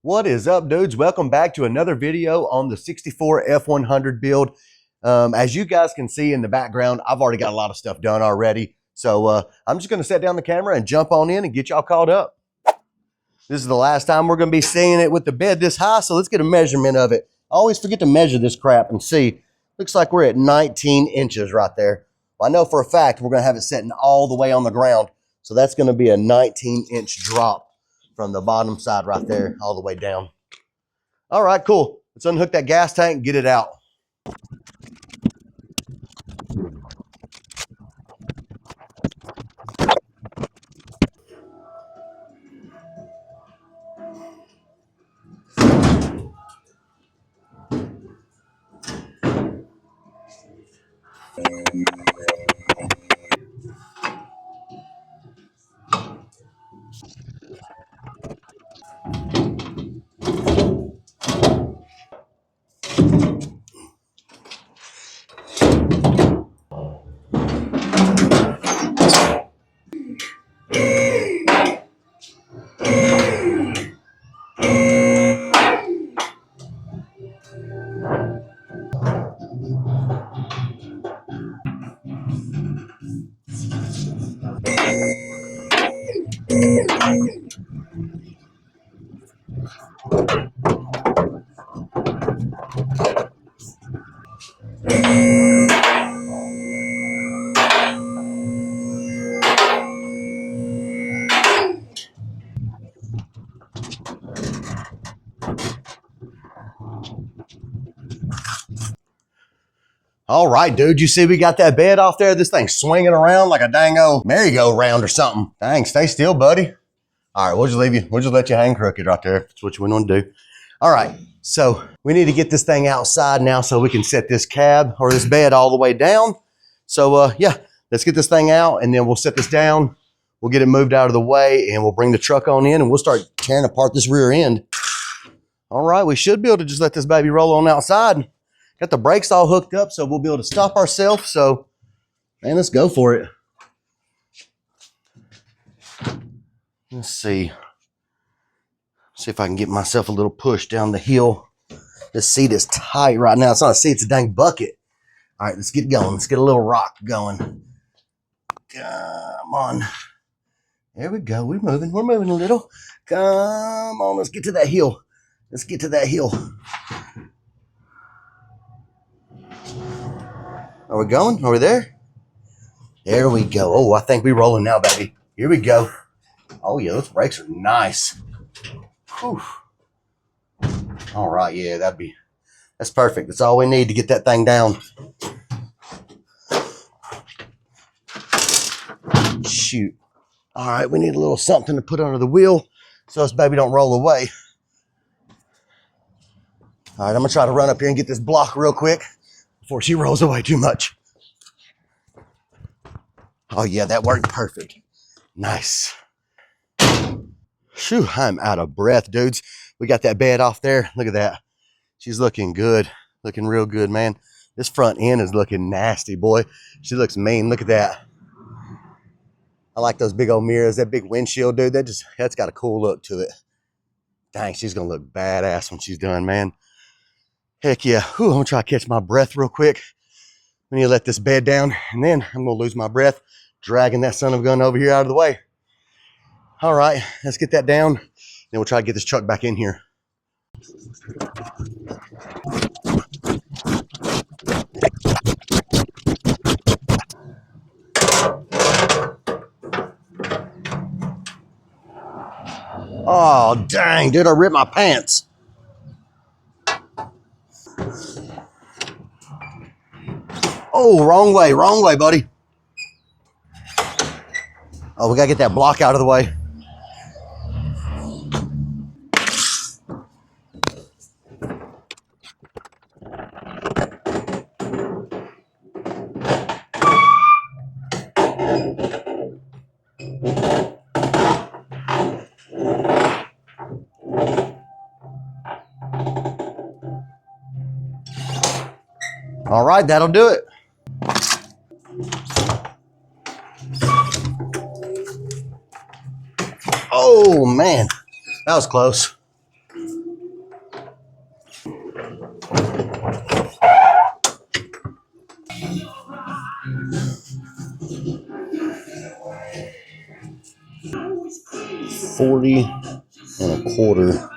What is up, dudes? Welcome back to another video on the 64 F100 build. As you guys can see in the background, I've already got a lot of stuff done already. So I'm just going to set down the camera and jump on in and get y'all caught up. This is the last time we're going to be seeing it with the bed this high, so let's get a measurement of it. I always forget to measure this crap and see. Looks like we're at 19 inches right there. Well, I know for a fact we're going to have it sitting all the way on the ground. So that's going to be a 19-inch drop from the bottom side right there all the way down. All right, cool. Let's unhook that gas tank and get it out. All right, dude, you see we got that bed off there? This thing's swinging around like a dang old merry-go-round or something. Dang, stay still, buddy. All right, we'll just leave you. We'll just let you hang crooked right there. That's what you want to do. All right, so we need to get this thing outside now so we can set this cab or this bed all the way down. So, yeah, let's get this thing out, and then we'll set this down. We'll get it moved out of the way, and we'll bring the truck on in, and we'll start tearing apart this rear end. All right, we should be able to just let this baby roll on outside. Got the brakes all hooked up, so we'll be able to stop ourselves. So, man, let's go for it. Let's see. See if I can get myself a little push down the hill. This seat is tight right now. It's not a seat, it's a dang bucket. All right, let's get going. Let's get a little rock going. Come on. There we go. We're moving. We're moving a little. Come on. Let's get to that hill. Let's get to that hill. Are we going? Are we there? There we go. Oh, I think we're rolling now, baby. Here we go. Oh, yeah, those brakes are nice. Whew. All right, yeah, that's perfect. That's all we need to get that thing down. Shoot. All right, we need a little something to put under the wheel so this baby don't roll away. All right, I'm going to try to run up here and get this block real quick before she rolls away too much. Oh, yeah, that worked perfect. Nice. Phew, I'm out of breath, dudes. We got that bed off there. Look at that. She's looking good. Looking real good, man. This front end is looking nasty, boy. She looks mean. Look at that. I like those big old mirrors. That big windshield, dude. That's got a cool look to it. Dang, she's going to look badass when she's done, man. Heck yeah. Whew, I'm going to try to catch my breath real quick. We need to let this bed down, and then I'm going to lose my breath dragging that son of a gun over here out of the way. All right, let's get that down. Then we'll try to get this truck back in here. Oh, dang, dude, I ripped my pants. Oh, wrong way, buddy. Oh, we gotta get that block out of the way. All right, that'll do it. Oh, man, that was close. $40.25.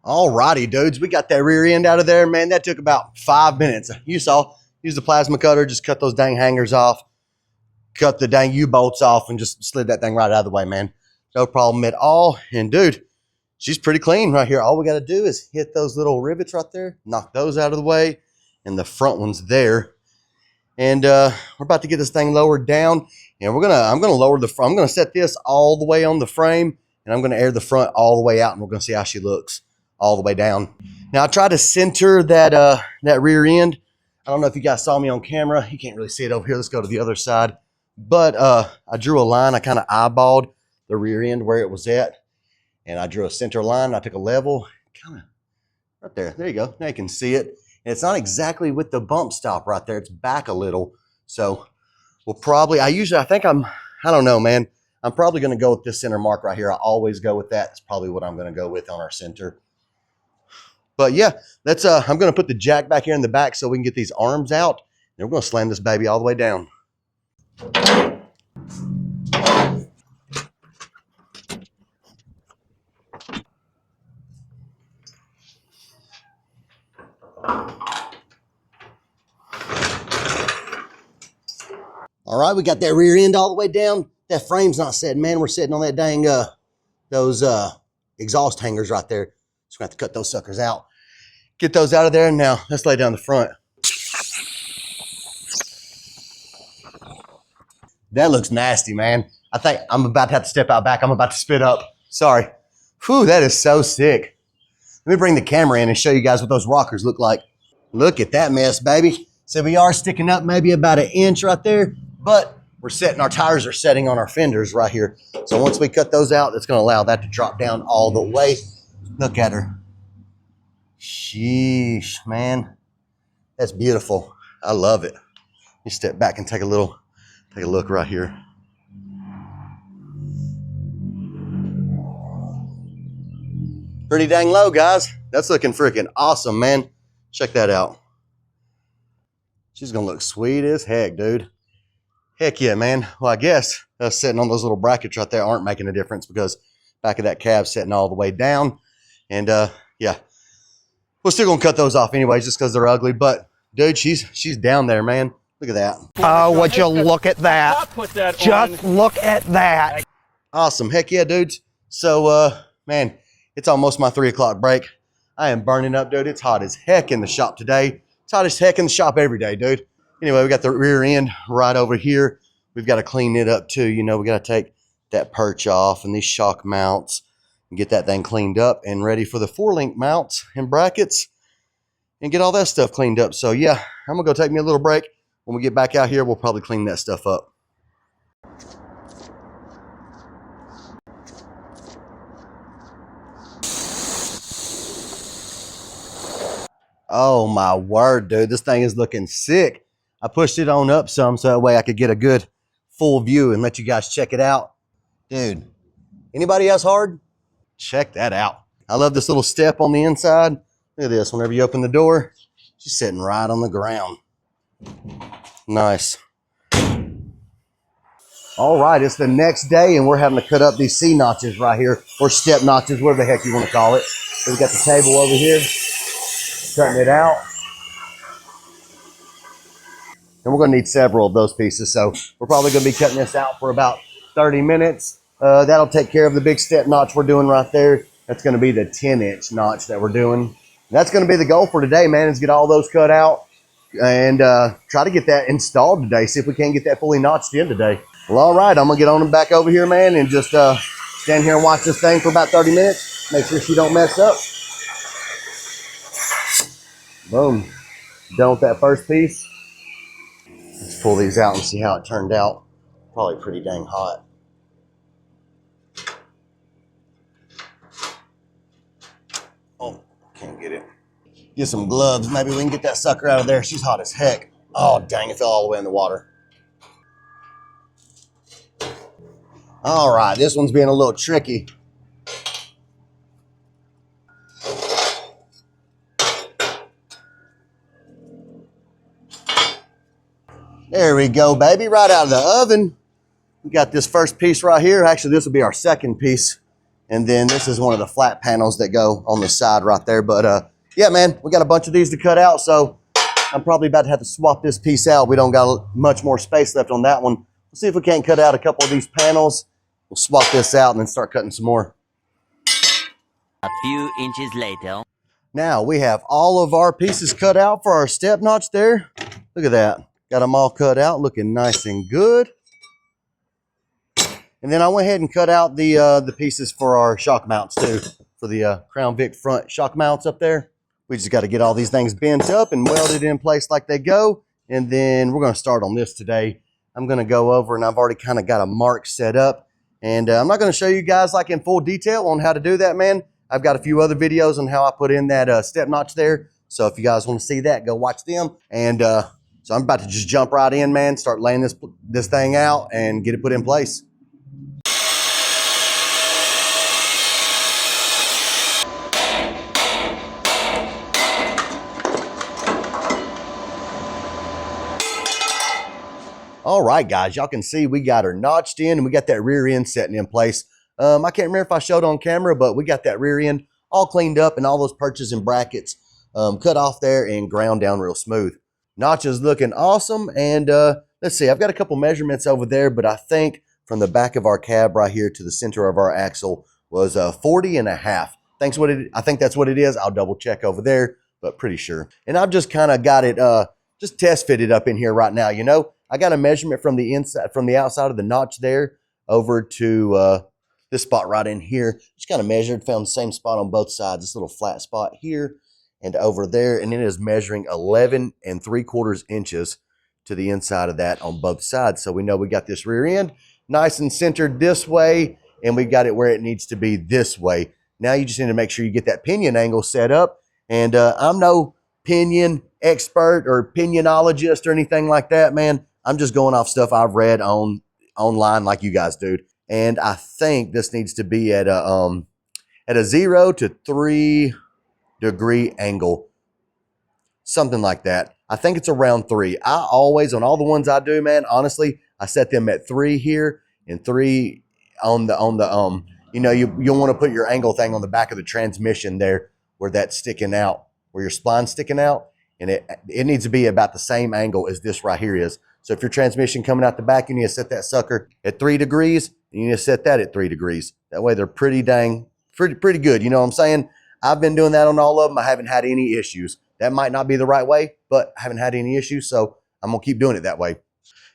Alrighty, dudes, we got that rear end out of there, man. That took about 5 minutes. You saw, use the plasma cutter, just cut those dang hangers off, cut the dang U-bolts off, and just slid that thing right out of the way, man. No problem at all. And dude, she's pretty clean right here. All we got to do is hit those little rivets right there, knock those out of the way, and the front one's there. And we're about to get this thing lowered down, and I'm gonna lower the front. I'm gonna set this all the way on the frame, and I'm gonna air the front all the way out, and we're gonna see how she looks all the way down. Now I tried to center that that rear end. I don't know if you guys saw me on camera. You can't really see it over here. Let's go to the other side. But I drew a line. I kind of eyeballed the rear end where it was at, and I drew a center line. I took a level, kind of right there. There you go. Now you can see it. And it's not exactly with the bump stop right there. It's back a little. So we'll probably, I don't know, man. I'm probably going to go with this center mark right here. I always go with that. It's probably what I'm going to go with on our center. But yeah, let's, I'm going to put the jack back here in the back so we can get these arms out. And we're going to slam this baby all the way down. All right, we got that rear end all the way down. That frame's not setting, man. We're sitting on that dang, those exhaust hangers right there. Just gonna have to cut those suckers out. Get those out of there, and now let's lay down the front. That looks nasty, man. I think I'm about to have to step out back. I'm about to spit up. Sorry. Whew, that is so sick. Let me bring the camera in and show you guys what those rockers look like. Look at that mess, baby. So we are sticking up maybe about 1 inch right there, but we're setting, our tires are setting on our fenders right here. So once we cut those out, that's gonna allow that to drop down all the way. Look at her. Sheesh, man. That's beautiful. I love it. You step back and take a look right here. Pretty dang low, guys. That's looking freaking awesome, man. Check that out. She's gonna look sweet as heck, dude. Heck yeah, man. Well, I guess us sitting on those little brackets right there aren't making a difference because back of that cab's sitting all the way down. And yeah, we're still gonna cut those off anyways just because they're ugly. But dude, she's down there, man. Look at that. Oh, would you look at that? Just look at that. Awesome. Heck yeah, dudes. So man, it's almost my 3 o'clock break. I am burning up, dude. It's hot as heck in the shop today. It's hot as heck in the shop every day, dude. Anyway, we got the rear end right over here. We've got to clean it up too. You know, we got to take that perch off and these shock mounts and get that thing cleaned up and ready for the 4-link mounts and brackets and get all that stuff cleaned up. So yeah, I'm gonna go take me a little break. When we get back out here, we'll probably clean that stuff up. Oh my word, dude. This thing is looking sick. I pushed it on up some so that way I could get a good full view and let you guys check it out. Dude, anybody else hard? Check that out. I love this little step on the inside. Look at this. Whenever you open the door, she's sitting right on the ground. Nice. All right, it's the next day, and we're having to cut up these C notches right here, or step notches, whatever the heck you want to call it. So we got the table over here, cutting it out. And we're going to need several of those pieces, so we're probably going to be cutting this out for about 30 minutes. That'll take care of the big step notch we're doing right there. That's going to be the 10-inch notch that we're doing. That's going to be the goal for today, man, is get all those cut out and try to get that installed today. See if we can't get that fully notched in today. Well, all right, I'm going to get on and back over here, man, and just stand here and watch this thing for about 30 minutes. Make sure she don't mess up. Boom. Done with that first piece. Let's pull these out and see how it turned out. Probably pretty dang hot. Oh, can't get it. Get some gloves. Maybe we can get that sucker out of there. She's hot as heck. Oh, dang, it fell all the way in the water. All right, this one's being a little tricky. There we go, baby, right out of the oven. We got this first piece right here. Actually, this will be our second piece. And then this is one of the flat panels that go on the side right there. But yeah, man, we got a bunch of these to cut out. So I'm probably about to have to swap this piece out. We don't got much more space left on that one. We'll see if we can't cut out a couple of these panels. We'll swap this out and then start cutting some more. A few inches later. Now we have all of our pieces cut out for our step notch there. Look at that. Got them all cut out, looking nice and good. And then I went ahead and cut out the pieces for our shock mounts too, for the Crown Vic front shock mounts up there. We just got to get all these things bent up and welded in place like they go. And then we're going to start on this today. I'm going to go over, and I've already kind of got a mark set up. And I'm not going to show you guys like in full detail on how to do that, man. I've got a few other videos on how I put in that step notch there. So if you guys want to see that, go watch them. And so I'm about to just jump right in, man, start laying this thing out and get it put in place. All right, guys, y'all can see we got her notched in and we got that rear end setting in place. I can't remember if I showed on camera, but we got that rear end all cleaned up and all those perches and brackets cut off there and ground down real smooth. Notch is looking awesome. And let's see, I've got a couple measurements over there, but I think from the back of our cab right here to the center of our axle was 40.5. I think that's what it is. I'll double check over there, but pretty sure. And I've just kind of got it just test fitted up in here right now. You know, I got a measurement from the inside, from the outside of the notch there over to this spot right in here. Just kind of measured, found the same spot on both sides, this little flat spot here and over there, and it is measuring 11 3/4 inches to the inside of that on both sides. So we know we got this rear end nice and centered this way, and we got it where it needs to be this way. Now you just need to make sure you get that pinion angle set up. And I'm no pinion expert or pinionologist or anything like that, man. I'm just going off stuff I've read online like you guys do. And I think this needs to be at a 0 to 3 degree angle, something like that. I think it's around 3. I always, on all the ones I do, man, honestly, I set them at 3 here and 3 on the you know, you'll want to put your angle thing on the back of the transmission there where that's sticking out, where your spline's sticking out, and it needs to be about the same angle as this right here is. So if your transmission coming out the back, you need to set that sucker at 3 degrees, and you need to set that at 3 degrees. That way they're pretty good. You know what I'm saying? I've been doing that on all of them. I haven't had any issues. That might not be the right way, but I haven't had any issues, so I'm going to keep doing it that way.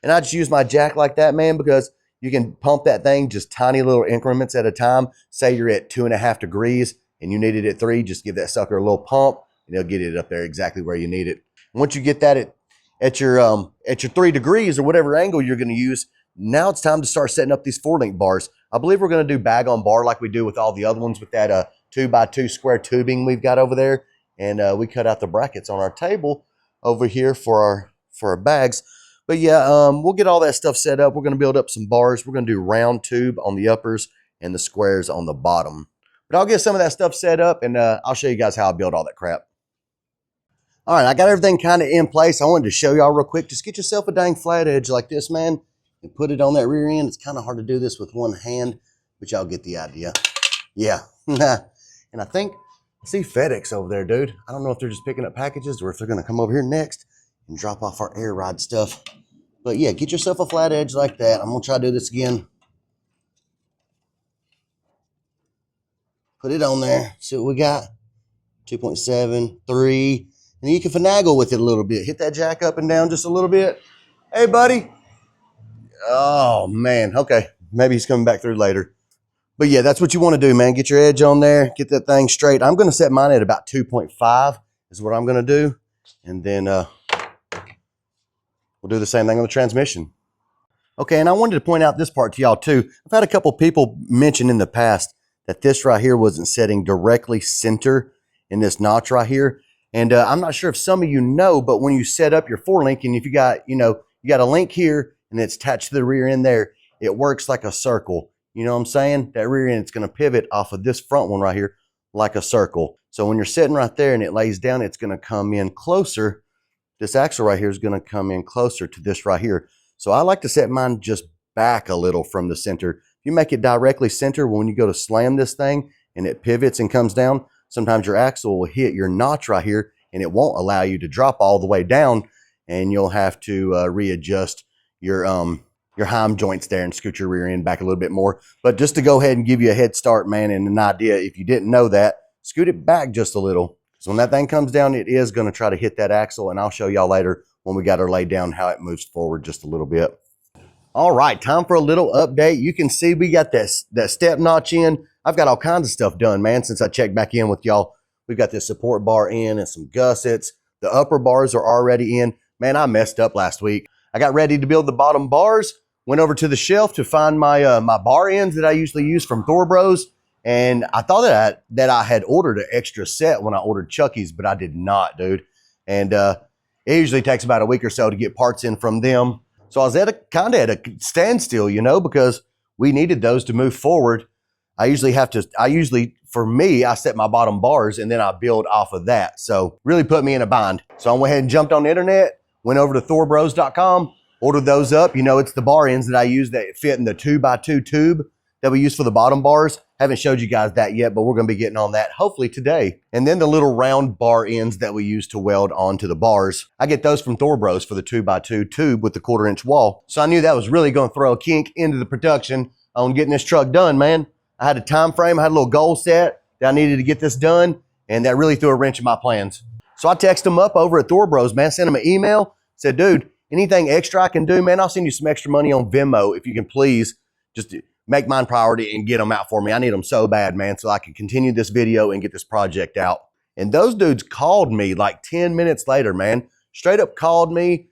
And I just use my jack like that, man, because you can pump that thing just tiny little increments at a time. Say you're at 2.5 degrees and you need it at 3, just give that sucker a little pump and it'll get it up there exactly where you need it. Once you get that at your 3 degrees or whatever angle you're going to use, now it's time to start setting up these 4-link bars. I believe we're going to do bag on bar like we do with all the other ones with that 2x2 square tubing we've got over there. And we cut out the brackets on our table over here for our bags. But yeah, we'll get all that stuff set up. We're going to build up some bars. We're going to do round tube on the uppers and the squares on the bottom. But I'll get some of that stuff set up, and I'll show you guys how I build all that crap. All right, I got everything kind of in place. I wanted to show y'all real quick. Just get yourself a dang flat edge like this, man, and put it on that rear end. It's kind of hard to do this with one hand, but y'all get the idea. Yeah. And I think, I see FedEx over there, dude. I don't know if they're just picking up packages or if they're going to come over here next and drop off our air ride stuff. But yeah, get yourself a flat edge like that. I'm going to try to do this again. Put it on there. See what we got. 2.7, 3. And then you can finagle with it a little bit. Hit that jack up and down just a little bit. Hey, buddy. Oh, man. Okay. Maybe he's coming back through later. But yeah, that's what you want to do, man. Get your edge on there. Get that thing straight. I'm going to set mine at about 2.5 is what I'm going to do. And then we'll do the same thing on the transmission. Okay, and I wanted to point out this part to y'all too. I've had a couple people mention in the past that this right here wasn't setting directly center in this notch right here. And I'm not sure if some of you know, but when you set up your 4-link, and if you got, you got a link here and it's attached to the rear end there, it works like a circle. You know what I'm saying? That rear end is going to pivot off of this front one right here like a circle. So when you're sitting right there and it lays down, it's going to come in closer. This axle right here is going to come in closer to this right here. So I like to set mine just back a little from the center. If you make it directly center, when you go to slam this thing and it pivots and comes down, sometimes your axle will hit your notch right here and it won't allow you to drop all the way down, and you'll have to readjust your heim joints there and scoot your rear end back a little bit more. But just to go ahead and give you a head start, man, and an idea, if you didn't know that, scoot it back just a little. So when that thing comes down, it is going to try to hit that axle, and I'll show y'all later when we got her laid down how it moves forward just a little bit. All right, time for a little update. You can see we got that step notch in. I've got all kinds of stuff done, man, since I checked back in with y'all. We've got this support bar in and some gussets. The upper bars are already in. Man, I messed up last week. I got ready to build the bottom bars, went over to the shelf to find my my bar ends that I usually use from Thor Bros, and I thought that I had ordered an extra set when I ordered Chucky's, but I did not, dude. And it usually takes about a week or so to get parts in from them. So I was kind of at a standstill, because we needed those to move forward. I for me, I set my bottom bars and then I build off of that. So really put me in a bind. So I went ahead and jumped on the internet, went over to thorbros.com, ordered those up. It's the bar ends that I use that fit in the 2x2 tube that we use for the bottom bars. Haven't showed you guys that yet, but we're going to be getting on that hopefully today. And then the little round bar ends that we use to weld onto the bars. I get those from Thor Bros for the 2x2 tube with the 1/4-inch wall. So I knew that was really going to throw a kink into the production on getting this truck done, man. I had a time frame, I had a little goal set that I needed to get this done, and that really threw a wrench in my plans. So I texted them up over at Thor Bros, man, sent them an email, said, dude, anything extra I can do, man, I'll send you some extra money on Venmo if you can please just make mine priority and get them out for me. I need them so bad, man, so I can continue this video and get this project out. And those dudes called me like 10 minutes later, man, straight up called me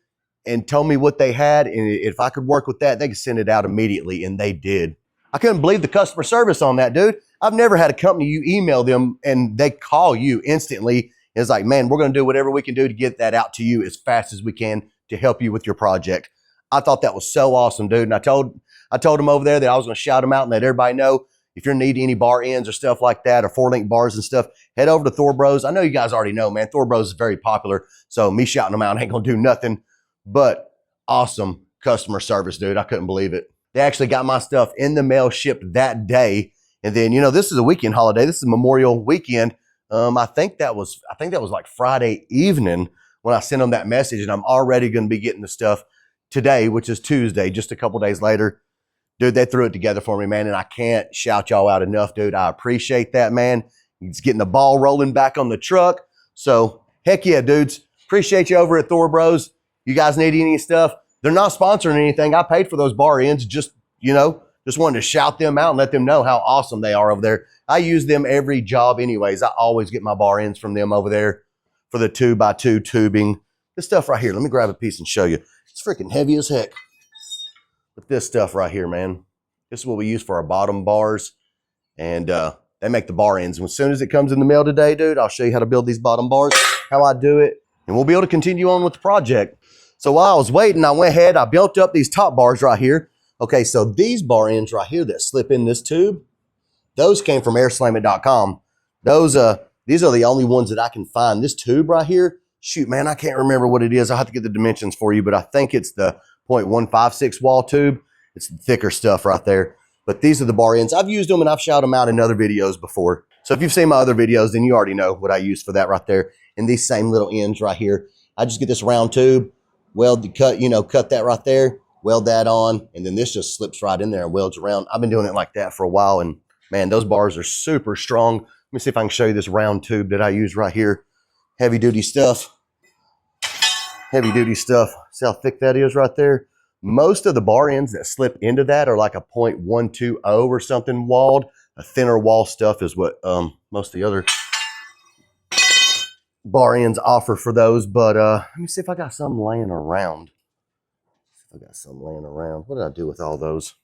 and told me what they had, and if I could work with that, they could send it out immediately, and they did. I couldn't believe the customer service on that, dude. I've never had a company you email them and they call you instantly. It's like, man, we're going to do whatever we can do to get that out to you as fast as we can to help you with your project. I thought that was so awesome, dude. And I told them over there that I was going to shout them out and let everybody know if you're needing any bar ends or stuff like that, or 4-link bars and stuff, head over to Thor Bros. I know you guys already know, man. Thor Bros is very popular, so me shouting them out ain't going to do nothing. But awesome customer service, dude. I couldn't believe it. They actually got my stuff in the mail, shipped that day. And then, this is a weekend holiday. This is Memorial Weekend. I think that was like Friday evening when I sent them that message, and I'm already going to be getting the stuff today, which is Tuesday, just a couple days later. Dude, they threw it together for me, man, and I can't shout y'all out enough, dude. I appreciate that, man. It's getting the ball rolling back on the truck. So, heck yeah, dudes. Appreciate you over at Thor Bros. You guys need any stuff? They're not sponsoring anything. I paid for those bar ends. Just wanted to shout them out and let them know how awesome they are over there. I use them every job anyways. I always get my bar ends from them over there for the 2x2 tubing. This stuff right here, let me grab a piece and show you. It's freaking heavy as heck. But this stuff right here, man, this is what we use for our bottom bars. And they make the bar ends. And as soon as it comes in the mail today, dude, I'll show you how to build these bottom bars, how I do it, and we'll be able to continue on with the project. So while I was waiting, I went ahead, I built up these top bars right here. Okay, so these bar ends right here that slip in this tube, those came from Airslamit.com. These are the only ones that I can find. This tube right here, shoot, man, I can't remember what it is. I'll have to get the dimensions for you, but I think it's the .156 wall tube. It's thicker stuff right there. But these are the bar ends. I've used them and I've shouted them out in other videos before. So if you've seen my other videos, then you already know what I use for that right there. And these same little ends right here. I just get this round tube, weld the cut, cut that right there, weld that on, and then this just slips right in there and welds around. I've been doing it like that for a while, and man, those bars are super strong. Let me see if I can show you this round tube that I use right here. Heavy duty stuff. Heavy duty stuff. See how thick that is right there? Most of the bar ends that slip into that are like a .120 or something walled. A thinner wall stuff is what most of the other bar ends offer for those. But let me see if I got some laying around. What did I do with all those?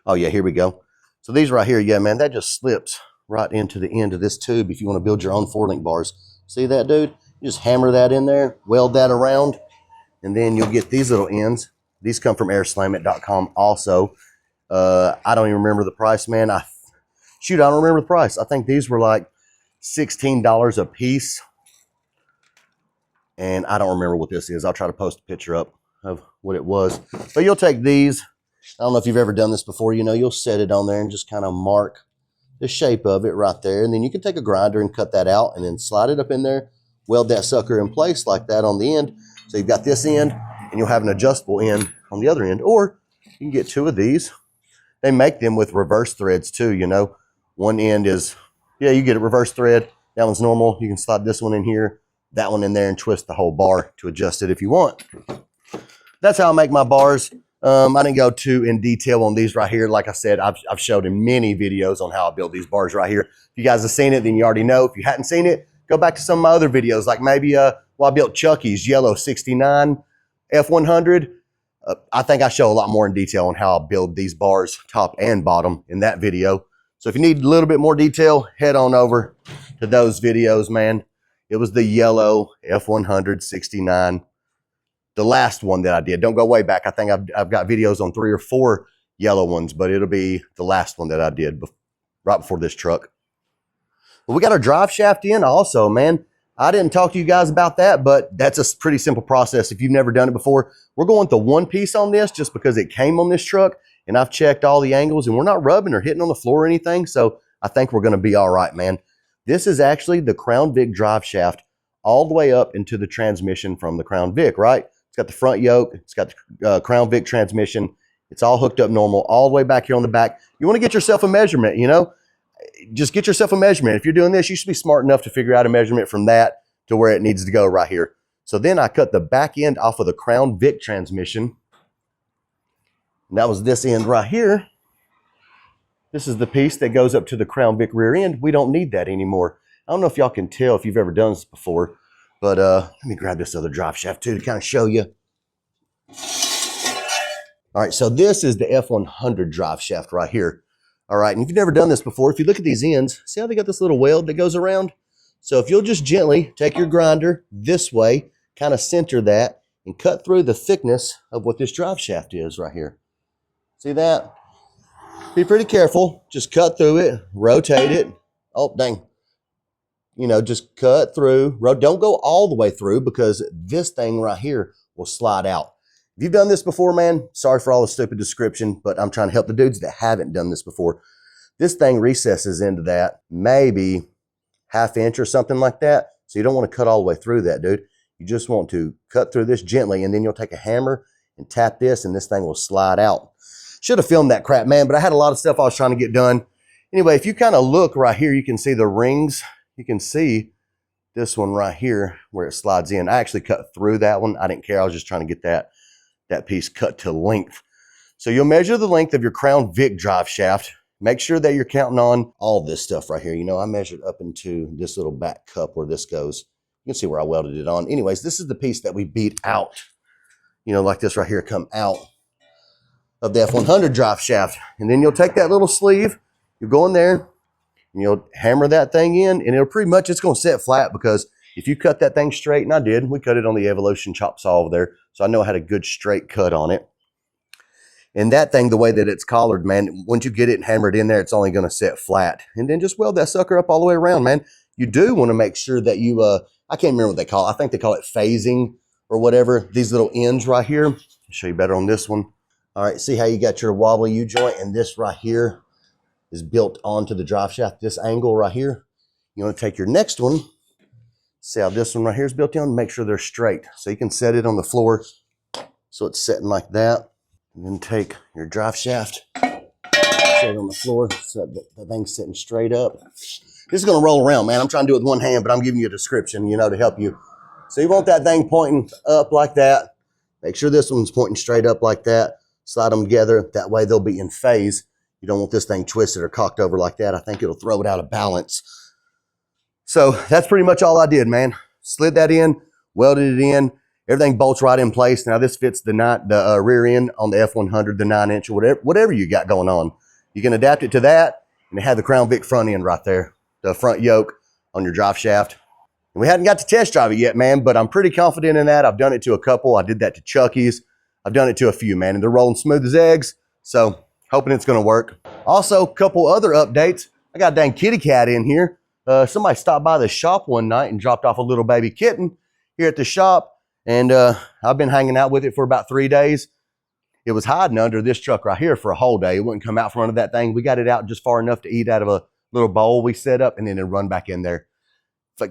Oh yeah, here we go. So these right here, yeah, man, that just slips right into the end of this tube if you want to build your own 4-link bars. See that, dude? You just hammer that in there, weld that around, and then you'll get these little ends. These come from Airslamit.com also. I don't even remember the price, man. I don't remember the price. I think these were like $16 a piece. And I don't remember what this is. I'll try to post a picture up of what it was. But you'll take these. I don't know if you've ever done this before. You'll set it on there and just kind of mark the shape of it right there. And then you can take a grinder and cut that out and then slide it up in there, weld that sucker in place like that on the end. So you've got this end and you'll have an adjustable end on the other end. Or you can get 2 of these. They make them with reverse threads too, One end is, yeah, you get a reverse thread. That one's normal. You can slide this one in here, that one in there, and twist the whole bar to adjust it if you want. That's how I make my bars. I didn't go too in detail on these right here. Like I said, I've showed in many videos on how I build these bars right here. If you guys have seen it, then you already know. If you hadn't seen it, go back to some of my other videos, like maybe I built Chucky's yellow 69 F100. I think I show a lot more in detail on how I build these bars, top and bottom, in that video. So if you need a little bit more detail, head on over to those videos, man. It was the yellow F100 69, the last one that I did. Don't go way back. I think I've got videos on 3 or 4 yellow ones, but it'll be the last one that I did right before this truck. Well, we got our drive shaft in also, man. I didn't talk to you guys about that, but that's a pretty simple process if you've never done it before. We're going to one piece on this just because it came on this truck, and I've checked all the angles, and we're not rubbing or hitting on the floor or anything, so I think we're going to be all right, man. This is actually the Crown Vic drive shaft all the way up into the transmission from the Crown Vic, right? It's got the front yoke. It's got the Crown Vic transmission. It's all hooked up normal all the way back here on the back. You want to get yourself a measurement, Just get yourself a measurement. If you're doing this, you should be smart enough to figure out a measurement from that to where it needs to go right here. So then I cut the back end off of the Crown Vic transmission. And that was this end right here. This is the piece that goes up to the Crown Vic rear end. We don't need that anymore. I don't know if y'all can tell if you've ever done this before, but let me grab this other drive shaft too to kind of show you. All right, so this is the F100 drive shaft right here. All right, and if you've never done this before, if you look at these ends, see how they got this little weld that goes around? So if you'll just gently take your grinder this way, kind of center that, and cut through the thickness of what this drive shaft is right here. See that? Be pretty careful. Just cut through it, rotate it. Oh, dang. Just cut through. Don't go all the way through because this thing right here will slide out. If you've done this before, man, sorry for all the stupid description, but I'm trying to help the dudes that haven't done this before. This thing recesses into that maybe ½ inch or something like that. So you don't want to cut all the way through that, dude. You just want to cut through this gently, and then you'll take a hammer and tap this, and this thing will slide out. Should have filmed that crap, man, but I had a lot of stuff I was trying to get done. Anyway, if you kind of look right here, you can see the rings. You can see this one right here where it slides in. I actually cut through that one. I didn't care. I was just trying to get that piece cut to length. So you'll measure the length of your Crown Vic drive shaft. Make sure that you're counting on all this stuff right here. I measured up into this little back cup where this goes. You can see where I welded it on. Anyways, this is the piece that we beat out. Like this right here, come out of the F100 drive shaft. And then you'll take that little sleeve, you'll go in there, and you'll hammer that thing in, and it'll pretty much, it's going to set flat because if you cut that thing straight, and I did, we cut it on the Evolution chop saw over there, so I know I had a good straight cut on it. And that thing, the way that it's collared, man, once you get it and hammer it in there, it's only going to set flat. And then just weld that sucker up all the way around, man. You do want to make sure that you, I can't remember what they call it. I think they call it phasing or whatever. These little ends right here show you better on this one. All right, see how you got your wobbly U-joint, and this right here is built onto the drive shaft, this angle right here. You want to take your next one, see how this one right here is built in, make sure they're straight. So you can set it on the floor so it's sitting like that. And then take your drive shaft, set it on the floor so that the thing's sitting straight up. This is going to roll around, man. I'm trying to do it with one hand, but I'm giving you a description, you know, to help you. So you want that thing pointing up like that. Make sure this one's pointing straight up like that. Slide them together. That way they'll be in phase. You don't want this thing twisted or cocked over like that. I think it'll throw it out of balance. So that's pretty much all I did, man. Slid that in, welded it in. Everything bolts right in place. Now this fits the rear end on the F100, the 9-inch, or whatever you got going on. You can adapt it to that, and it had the Crown Vic front end right there, the front yoke on your drive shaft. And we hadn't got to test drive it yet, man, but I'm pretty confident in that. I've done it to a couple. I did that to Chucky's. I've done it to a few, man, and they're rolling smooth as eggs. So hoping it's going to work. Also, a couple other updates. I got a dang kitty cat in here. Somebody stopped by the shop one night and dropped off a little baby kitten here at the shop. And I've been hanging out with it for about 3 days. It was hiding under this truck right here for a whole day. It wouldn't come out from under that thing. We got it out just far enough to eat out of a little bowl we set up, and then it run back in there.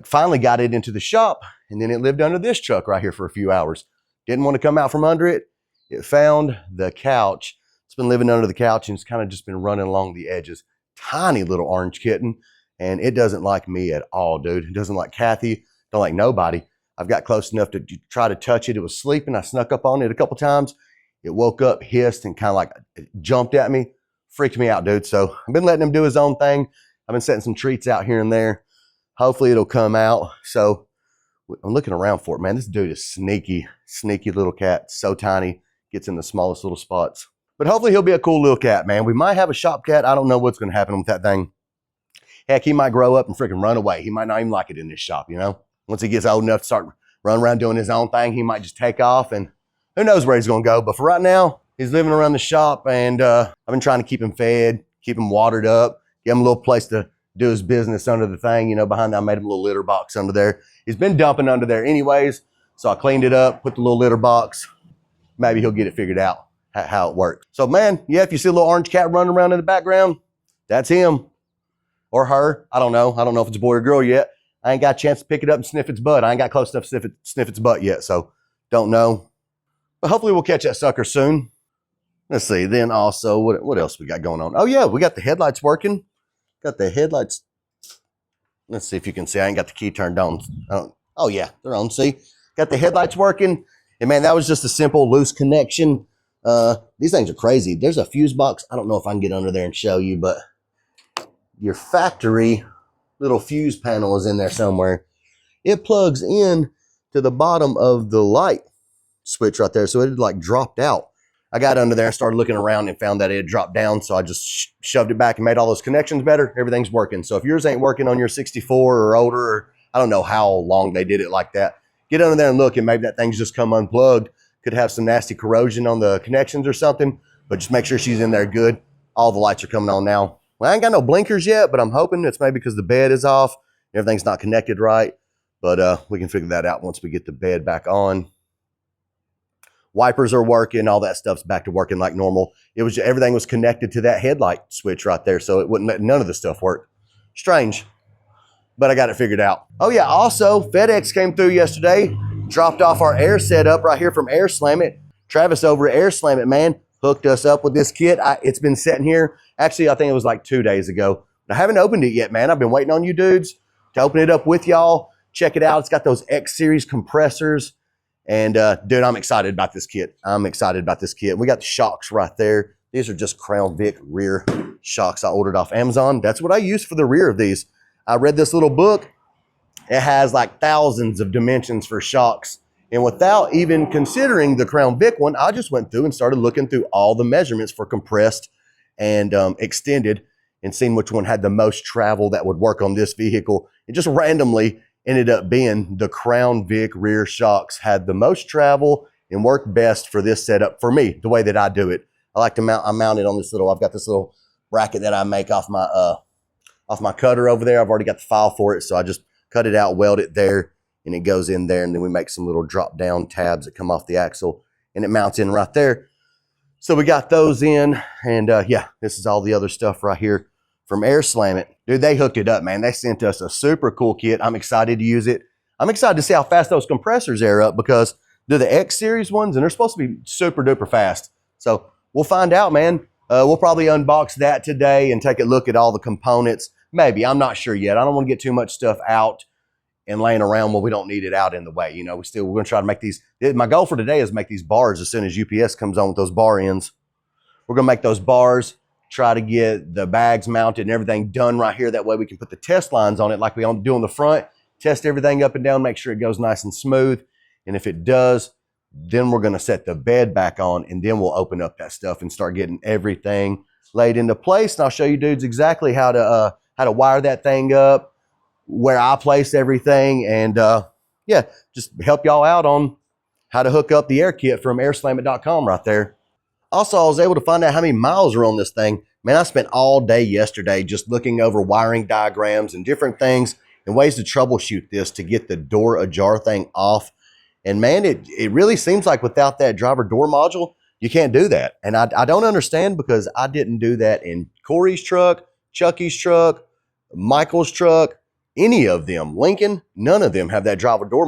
Finally got it into the shop, and then it lived under this truck right here for a few hours. Didn't want to come out from under it. It found the couch. It's been living under the couch, and it's kind of just been running along the edges. Tiny little orange kitten, and it doesn't like me at all, dude. It doesn't like Kathy, don't like nobody. I've got close enough to try to touch it. It was sleeping. I snuck up on it a couple times. It woke up, hissed, and kind of like jumped at me. Freaked me out, dude. So I've been letting him do his own thing. I've been setting some treats out here and there. Hopefully it'll come out. So I'm looking around for it, man. This dude is sneaky, sneaky little cat. So tiny, gets in the smallest little spots. But hopefully he'll be a cool little cat, man. We might have a shop cat. I don't know what's going to happen with that thing. Heck, he might grow up and freaking run away. He might not even like it in this shop, you know? Once he gets old enough to start running around doing his own thing, he might just take off, and who knows where he's going to go. But for right now, he's living around the shop, and I've been trying to keep him fed, keep him watered up, give him a little place to do his business under the thing. You know, behind that, I made him a little litter box under there. He's been dumping under there anyways, so I cleaned it up, put the little litter box. Maybe he'll get it figured out how it works. So, man, yeah, if you see a little orange cat running around in the background, that's him or her. I don't know. I don't know if it's a boy or girl yet. I ain't got a chance to pick it up and sniff its butt. I ain't got close enough to sniff its butt yet, so don't know. But hopefully we'll catch that sucker soon. Let's see. Then also, what else we got going on? Oh, yeah, we got the headlights working. Got the headlights. Let's see if you can see. I ain't got the key turned on. Oh, yeah, they're on. See? Got the headlights working. And, man, that was just a simple loose connection. These things are crazy. There's a fuse box. I don't know if I can get under there and show you, but your factory little fuse panel is in there somewhere. It plugs in to the bottom of the light switch right there. So it had like dropped out. I got under there and started looking around and found that it had dropped down. So I just shoved it back and made all those connections better. Everything's working. So if yours ain't working on your 64 or older, or I don't know how long they did it like that, get under there and look, and maybe that thing's just come unplugged. Could have some nasty corrosion on the connections or something, but just make sure she's in there good. All the lights are coming on now. Well, I ain't got no blinkers yet, but I'm hoping it's maybe because the bed is off. Everything's not connected right, but we can figure that out once we get the bed back on. Wipers are working. All that stuff's back to working like normal. It was everything was connected to that headlight switch right there, so it wouldn't let none of the stuff work. Strange, but I got it figured out. Oh, yeah, also, FedEx came through yesterday, dropped off our air setup right here from Airslamit. Travis over at Airslamit, man, hooked us up with this kit. It's been sitting here. Actually, I think it was like 2 days ago. I haven't opened it yet, man. I've been waiting on you dudes to open it up with y'all. Check it out. It's got those X-Series compressors. And, dude, I'm excited about this kit. I'm excited about this kit. We got the shocks right there. These are just Crown Vic rear shocks I ordered off Amazon. That's what I use for the rear of these. I read this little book. It has like thousands of dimensions for shocks. And without even considering the Crown Vic one, I just went through and started looking through all the measurements for compressed and extended and seeing which one had the most travel that would work on this vehicle. It just randomly ended up being the Crown Vic rear shocks had the most travel and worked best for this setup for me, the way that I do it. I like to mount, I mount it on this little, I've got this little bracket that I make off my cutter over there. I've already got the file for it, so I just cut it out, weld it there, and it goes in there, and then we make some little drop down tabs that come off the axle, and it mounts in right there. So we got those in, and yeah, this is all the other stuff right here from Airslamit. Dude, they hooked it up, man. They sent us a super cool kit. I'm excited to use it. I'm excited to see how fast those compressors air up, because they're the X series ones and they're supposed to be super duper fast. So we'll find out, man. We'll probably unbox that today and take a look at all the components. Maybe, I'm not sure yet. I don't want to get too much stuff out and laying around when we don't need it out in the way. You know, we're going to try to make these. My goal for today is make these bars as soon as UPS comes on with those bar ends. We're going to make those bars, try to get the bags mounted and everything done right here. That way we can put the test lines on it like we do on the front, test everything up and down, make sure it goes nice and smooth. And if it does, then we're going to set the bed back on, and then we'll open up that stuff and start getting everything laid into place. And I'll show you dudes exactly how to wire that thing up, where I place everything, and yeah, just help y'all out on how to hook up the air kit from airslamit.com right there. Also, I was able to find out how many miles are on this thing. Man, I spent all day yesterday just looking over wiring diagrams and different things and ways to troubleshoot this to get the door ajar thing off. And man, it really seems like without that driver door module, you can't do that. And I don't understand, because I didn't do that in Corey's truck, Chucky's truck, Michael's truck, any of them. Lincoln, none of them have that driver door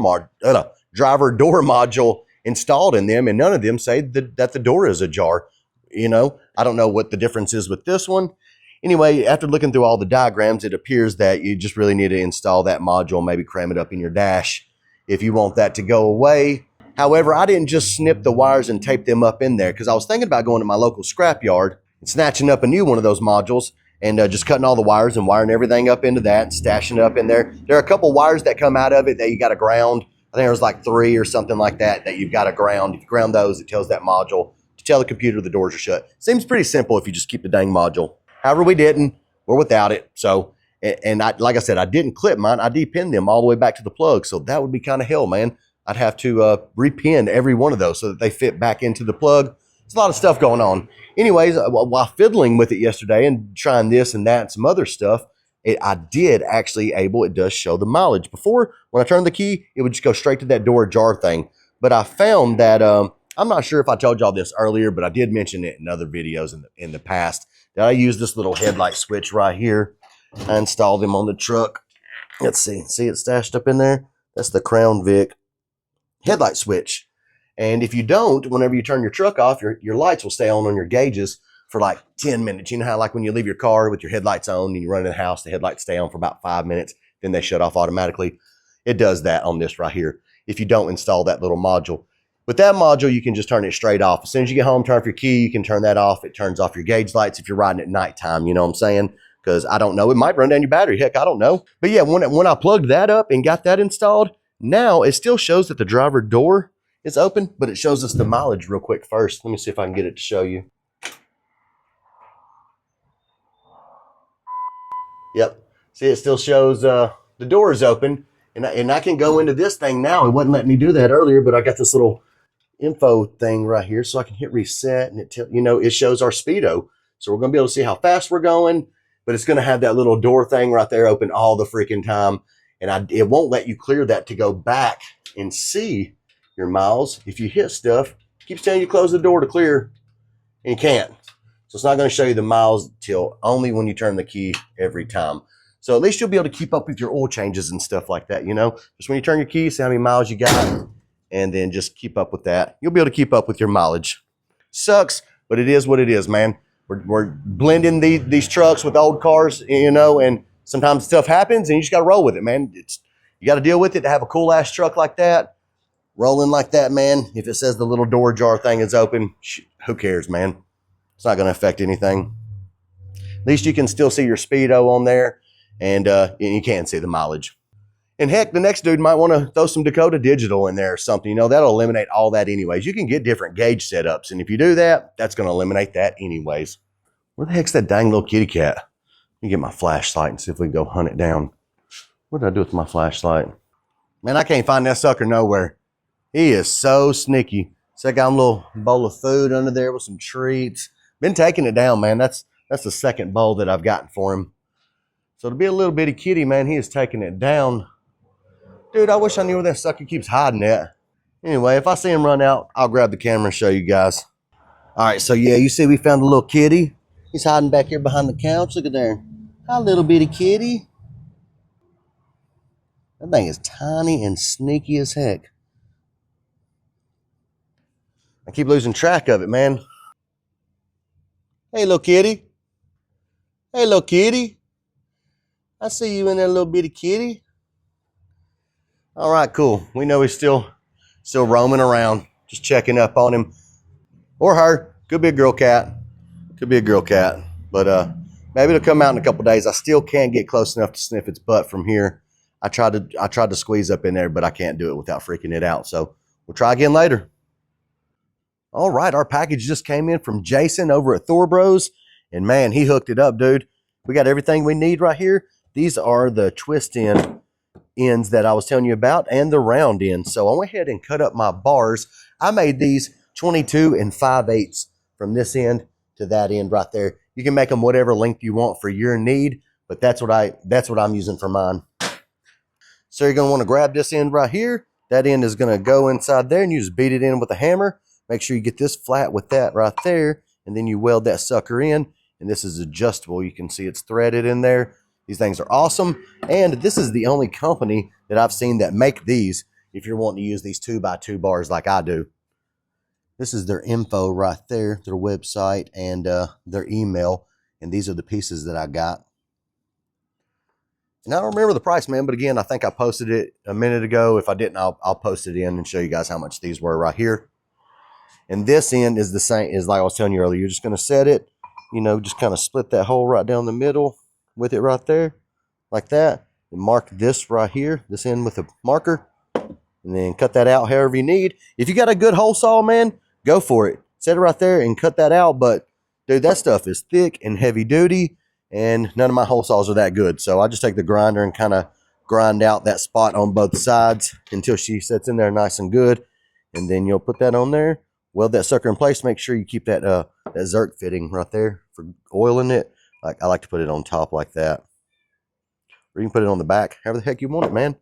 module installed in them, and none of them say that the door is ajar. You know, I don't know what the difference is with this one. Anyway, after looking through all the diagrams, it appears that you just really need to install that module, maybe cram it up in your dash if you want that to go away. However, I didn't just snip the wires and tape them up in there, because I was thinking about going to my local scrapyard and snatching up a new one of those modules and just cutting all the wires and wiring everything up into that and stashing it up in there. There are a couple wires that come out of it that you got to ground. I think there's like 3 or something like that you've got to ground. If you ground those, it tells that module to tell the computer the doors are shut. Seems pretty simple if you just keep the dang module. However, we didn't. We're without it. So, and like I said, I didn't clip mine. I depinned them all the way back to the plug. So that would be kind of hell, man. I'd have to repin every one of those so that they fit back into the plug. It's a lot of stuff going on. Anyways, while fiddling with it yesterday and trying this and that and some other stuff, it does show the mileage. Before, when I turned the key, it would just go straight to that door ajar thing. But I found that, I'm not sure if I told y'all this earlier, but I did mention it in other videos in the past, that I use this little headlight switch right here. I installed them on the truck. Let's see it stashed up in there? That's the Crown Vic headlight switch. And if you don't, whenever you turn your truck off, your lights will stay on your gauges for like 10 minutes. You know how like when you leave your car with your headlights on and you run in the house, the headlights stay on for about 5 minutes, then they shut off automatically. It does that on this right here if you don't install that little module. With that module, you can just turn it straight off. As soon as you get home, turn off your key, you can turn that off. It turns off your gauge lights if you're riding at nighttime, you know what I'm saying? Because I don't know, it might run down your battery, heck, I don't know. But yeah, when I plugged that up and got that installed, now it still shows that the driver door is open, but it shows us the mileage real quick first. Let me see if I can get it to show you. Yep, see, it still shows the door is open, and I can go into this thing now. It wasn't letting me do that earlier, but I got this little info thing right here, so I can hit reset, and it shows our speedo. So we're gonna be able to see how fast we're going, but it's gonna have that little door thing right there open all the freaking time, and it won't let you clear that to go back and see your miles. If you hit stuff, it keeps telling you to close the door to clear, and you can't. So it's not going to show you the miles till only when you turn the key every time. So at least you'll be able to keep up with your oil changes and stuff like that, Just when you turn your key, see how many miles you got, and then just keep up with that. You'll be able to keep up with your mileage. Sucks, but it is what it is, man. We're blending these trucks with old cars, and sometimes stuff happens, and you just got to roll with it, man. You got to deal with it to have a cool-ass truck like that. Rolling like that, man. If it says the little door jar thing is open, who cares, man? It's not going to affect anything. At least you can still see your speedo on there, and you can see the mileage. And heck, the next dude might want to throw some Dakota Digital in there or something. That'll eliminate all that anyways. You can get different gauge setups, and if you do that, that's going to eliminate that anyways. Where the heck's that dang little kitty cat? Let me get my flashlight and see if we can go hunt it down. What did I do with my flashlight? Man, I can't find that sucker nowhere. He is so sneaky. So I got a little bowl of food under there with some treats. Been taking it down, man. That's the second bowl that I've gotten for him. So to be a little bitty kitty, man, he is taking it down. Dude, I wish I knew where that sucker keeps hiding at. Anyway, if I see him run out, I'll grab the camera and show you guys. All right, so yeah, you see we found a little kitty. He's hiding back here behind the couch. Look at there. Hi, little bitty kitty. That thing is tiny and sneaky as heck. I keep losing track of it, man. Hey, little kitty. Hey, little kitty. I see you in there, little bitty kitty. All right, cool. We know he's still roaming around, just checking up on him. Or her. Could be a girl cat. Could be a girl cat. But maybe it'll come out in a couple days. I still can't get close enough to sniff its butt from here. I tried to squeeze up in there, but I can't do it without freaking it out. So we'll try again later. All right, our package just came in from Jason over at Thor Bros. And man, he hooked it up, dude. We got everything we need right here. These are the twist ends that I was telling you about and the round ends. So I went ahead and cut up my bars. I made these 22 and 5/8 from this end to that end right there. You can make them whatever length you want for your need, but that's what I'm using for mine. So you're going to want to grab this end right here. That end is going to go inside there and you just beat it in with a hammer. Make sure you get this flat with that right there, and then you weld that sucker in. And this is adjustable. You can see it's threaded in there. These things are awesome. And this is the only company that I've seen that make these if you're wanting to use these 2x2 bars like I do. This is their info right there, their website and their email. And these are the pieces that I got. And I don't remember the price, man, but again, I think I posted it a minute ago. If I didn't, I'll post it in and show you guys how much these were right here. And this end is the same as like I was telling you earlier. You're just going to set it, you know, just kind of split that hole right down the middle with it right there, like that. And mark this right here, this end with a marker, and then cut that out however you need. If you got a good hole saw, man, go for it. Set it right there and cut that out. But, dude, that stuff is thick and heavy duty, and none of my hole saws are that good. So I just take the grinder and kind of grind out that spot on both sides until she sets in there nice and good. And then you'll put that on there. Weld that sucker in place. Make sure you keep that that Zerk fitting right there for oiling it. Like I like to put it on top like that. Or you can put it on the back, however the heck you want it, man.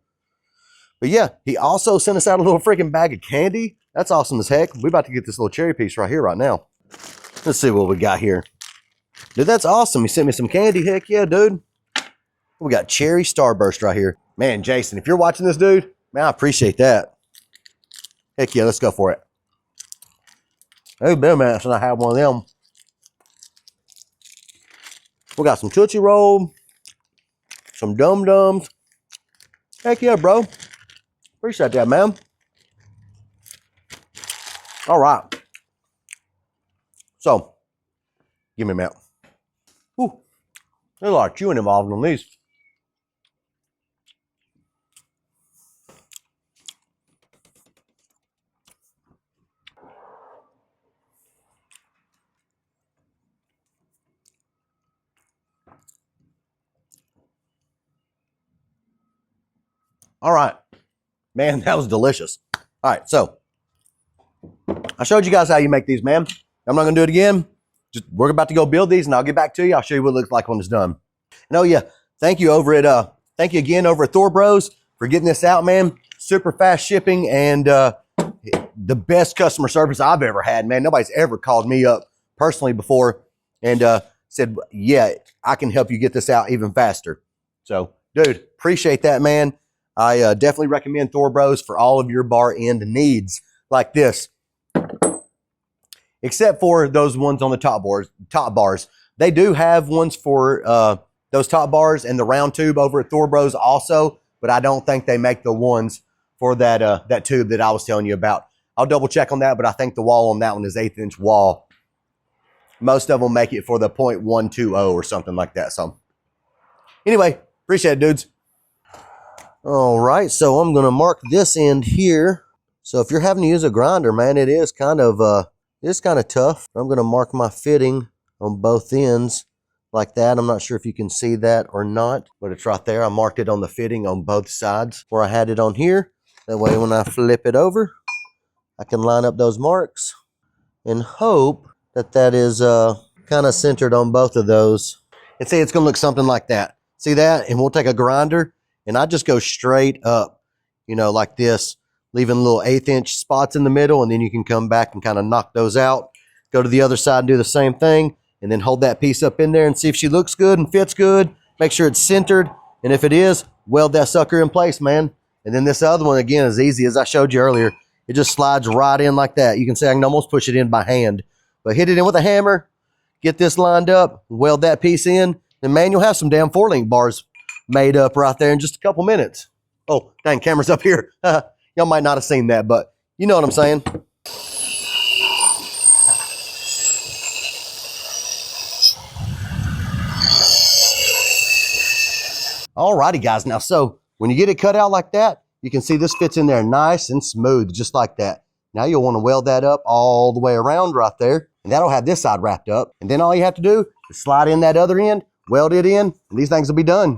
But yeah, he also sent us out a little freaking bag of candy. That's awesome as heck. We're about to get this little cherry piece right here right now. Let's see what we got here. Dude, that's awesome. He sent me some candy. Heck yeah, dude. We got cherry starburst right here. Man, Jason, if you're watching this, dude, man, I appreciate that. Heck yeah, let's go for it. It's been a minute since I had one of them. We got some Tootsie Roll, some Dum Dums. Heck yeah, bro. Appreciate that, man. All right. So, give me a minute. Ooh, there's a lot of chewing involved on these. All right, man, that was delicious. All right, so I showed you guys how you make these, man. I'm not gonna do it again. Just we're about to go build these, and I'll get back to you. I'll show you what it looks like when it's done. And oh yeah, thank you again over at Thor Bros for getting this out, man. Super fast shipping and the best customer service I've ever had, man. Nobody's ever called me up personally before and said, yeah, I can help you get this out even faster. So, dude, appreciate that, man. I definitely recommend Thor Bros for all of your bar end needs like this. Except for those ones on the top bars. They do have ones for those top bars and the round tube over at Thor Bros also, but I don't think they make the ones for that that tube that I was telling you about. I'll double check on that, but I think the wall on that one is 1/8 inch wall. Most of them make it for the 0.120 or something like that. So anyway, appreciate it, dudes. All right, so I'm going to mark this end here. So if you're having to use a grinder, man, it is kind of tough. I'm going to mark my fitting on both ends like that. I'm not sure if you can see that or not, but it's right there. I marked it on the fitting on both sides where I had it on here. That way when I flip it over, I can line up those marks and hope that that is kind of centered on both of those. And see, it's going to look something like that. See that? And we'll take a grinder and I just go straight up, you know, like this leaving little 1/8" spots in the middle, and then you can come back and kind of knock those out. Go to the other side and do the same thing, and then hold that piece up in there and see if she looks good and fits good. Make sure it's centered, and if it is, weld that sucker in place, man. And then this other one, again, is easy as I showed you earlier. It just slides right in like that. You can see I can almost push it in by hand, but hit it in with a hammer, get this lined up, weld that piece in, and man, you'll have some damn 4-link bars made up right there in just a couple minutes. Oh, dang, camera's up here. Y'all might not have seen that, but you know what I'm saying. Alrighty, guys. Now, so when you get it cut out like that, you can see this fits in there nice and smooth, just like that. Now you'll want to weld that up all the way around right there, and that'll have this side wrapped up. And then all you have to do is slide in that other end, weld it in, and these things will be done.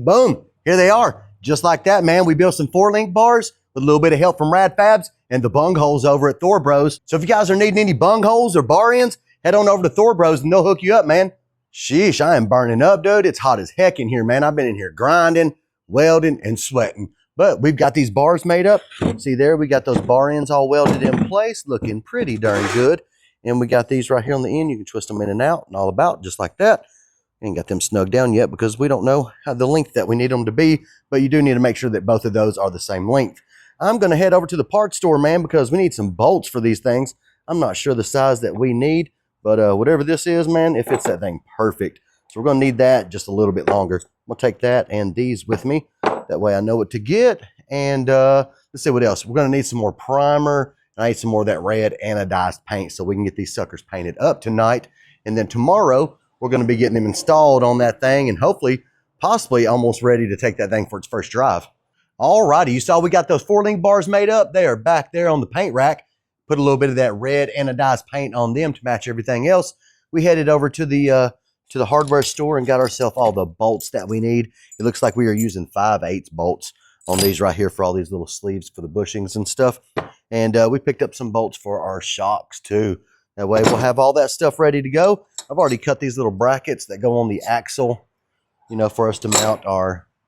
Boom, here they are. Just like that, man. We built some 4-link bars with a little bit of help from Rad Fabz and the bung holes over at Thor Bros. So if you guys are needing any bung holes or bar ends, head on over to Thor Bros and they'll hook you up, man. Sheesh, I am burning up, dude. It's hot as heck in here, man. I've been in here grinding, welding, and sweating. But we've got these bars made up. See there, we got those bar ends all welded in place, looking pretty darn good. And we got these right here on the end. You can twist them in and out and all about, just like that. Ain't got them snug down yet because we don't know how the length that we need them to be, but you do need to make sure that both of those are the same length. I'm going to head over to the parts store, man, because we need some bolts for these things. I'm not sure the size that we need, but whatever this is, man, it fits that thing perfect. So we're going to need that just a little bit longer. We'll take that and these with me. That way I know what to get. And let's see what else. We're going to need some more primer. And I need some more of that red anodized paint so we can get these suckers painted up tonight. And then tomorrow, we're going to be getting them installed on that thing and hopefully, possibly almost ready to take that thing for its first drive. Alrighty, you saw we got those 4-link bars made up. They are back there on the paint rack. Put a little bit of that red anodized paint on them to match everything else. We headed over to the hardware store and got ourselves all the bolts that we need. It looks like we are using 5/8 bolts on these right here for all these little sleeves for the bushings and stuff. And we picked up some bolts for our shocks too. That way we'll have all that stuff ready to go. I've already cut these little brackets that go on the axle, you know, for us to mount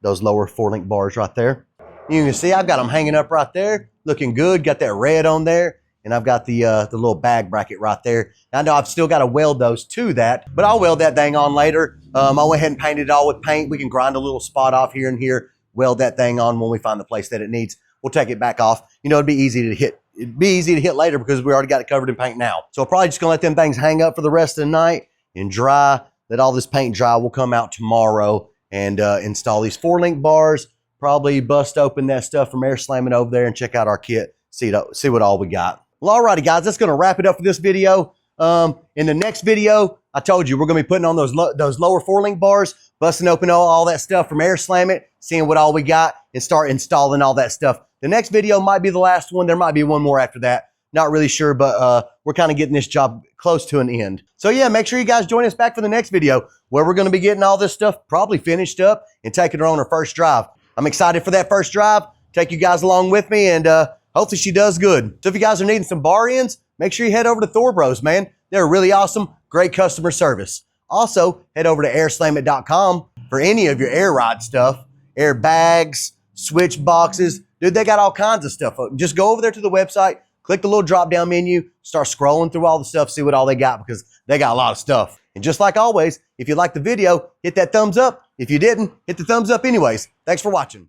those lower 4-link bars right there. You can see I've got them hanging up right there, looking good. Got that red on there, and I've got the little bag bracket right there. Now, I know I've still got to weld those to that, but I'll weld that thing on later. I went ahead and painted it all with paint. We can grind a little spot off here and here, weld that thing on when we find the place that it needs. We'll take it back off. You know, it'd be easy to hit. It'd be easy to hit later because we already got it covered in paint now. So I'm probably just gonna let them things hang up for the rest of the night and dry. Let all this paint dry. We'll come out tomorrow and install these 4-link bars. Probably bust open that stuff from Airslamit over there and check out our kit. See what all we got. Well, alrighty, guys, that's gonna wrap it up for this video. In the next video, I told you we're gonna be putting on those lower 4-link bars, busting open all that stuff from Airslamit, seeing what all we got, and start installing all that stuff. The next video might be the last one. There might be one more after that. Not really sure, but we're kind of getting this job close to an end. So yeah, make sure you guys join us back for the next video where we're going to be getting all this stuff probably finished up and taking her on her first drive. I'm excited for that first drive. Take you guys along with me, and hopefully she does good. So if you guys are needing some bar ends, make sure you head over to Thor Bros, man. They're really awesome, great customer service. Also, head over to airslamit.com for any of your air ride stuff, air bags, switch boxes. Dude, they got all kinds of stuff. Just go over there to the website, click the little drop-down menu, start scrolling through all the stuff, see what all they got, because they got a lot of stuff. And just like always, if you liked the video, hit that thumbs up. If you didn't, hit the thumbs up anyways. Thanks for watching.